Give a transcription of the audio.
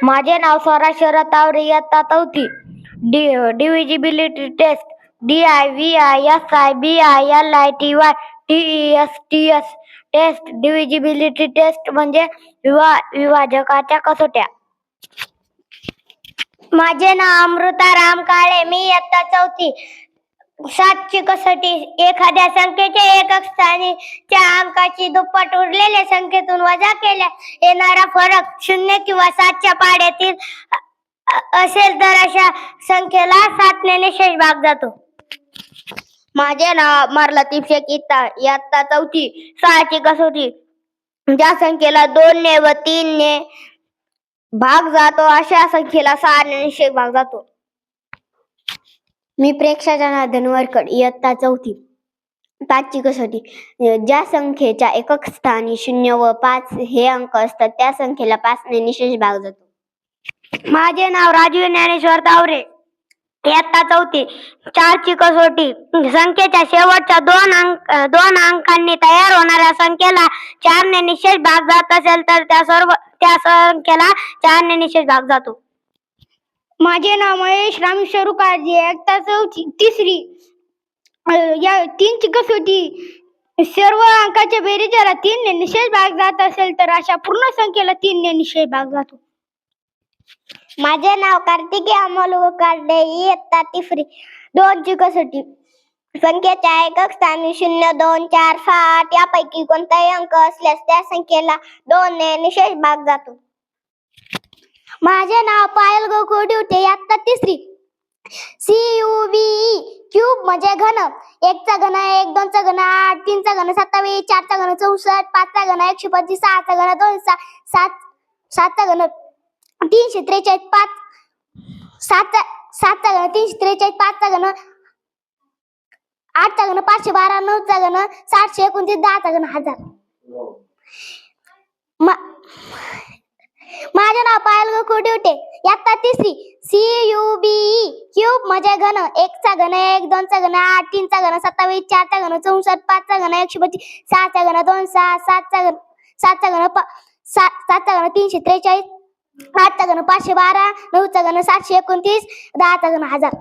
माझे नाव स्वरा शरद तावरे, इयत्ता चौथी. Divisibility test DIVISIBILITY test. Divisibility test म्हणजे विभाजकाच्या कसोट्या. माझे नाव अमृता राम काळे, मी इयत्ता चौथी. 7 ची कसोटी. एखाद्या संख्येच्या एकक स्थानीच्या अंकाची दुप्पट उरलेल्या संख्येतून वजा केल्या येणारा फरक 0 किंवा 7 पाड्यातील असेल तर अशा संख्येला 7 ने निशेष भाग जातो. माझे नाव अमर लतीफ शेख, इयत्ता चौथी. 6 ची कसोटी. ज्या संख्येला 2 ने व 3 ने भाग जातो अशा संख्येला 6 ने निशेष भाग जातो. मी प्रेक्षा जनार्दन वरकड, इयत्ता चौथी. 5 ची कसोटी. ज्या संख्येच्या एकक स्थानी 0 व 5 हे अंक असतात त्या संख्येला 5 ने निशेष भाग जातो. माझे नाव राजीव ज्ञानेश्वर तावरे, इयत्ता चौथी. 4 ची कसोटी. संख्येच्या शेवटच्या 2 अंकांनी तयार होणाऱ्या संख्येला 4 ने निशेष भाग जात असेल तर त्या संख्येला 4 ने निशेष भाग जातो. माझे नाव महेश रामेश्वर उकाळजी, इयत्ता चौथी. 3री. या 3 ची कसोटी. सर्व अंकाच्या बेरीजला 3 ने निशेष भाग जात असेल तर अशा पूर्ण संख्येला 3 ने निशेष भाग जातो. माझे नाव कार्तिकी अमोल उकाडे, इयत्ता 3री. 2 ची कसोटी. संख्येच्या एकक स्थानी 0, 2, 4, 6, 8 यापैकी कोणताही अंक असल्यास त्या संख्येला 2 ने निशेष भाग जातो. माझे नाव पायल गोकुळ डिवटे, इयत्ता 3री. CUBE क्यूब म्हणजे घन. 1 चा घन 1, 2 चा घन 8, 3 चा घन 27, 4 चा घन 64, 5 चा घन 125, 6 चा घन 200, 7 चा घन 343, 7 चा घन 343, 5 चा घन 8 चा घन 512, 9 चा घन 729, 10 चा घन 1000. माझे नाव पायल गोकुळ डिवटे, इयत्ता 3री. CUBE क्यूब म्हणजे घन. 1 चा घन 1, 2 चा घन 8, 3 चा घन 27, 4 चा घन 64, 5 चा घन 125, 6 चा घन 200, 7 चा घन 343, 8 चा घन 512, 9 चा घन 729, 10 चा घन 1000.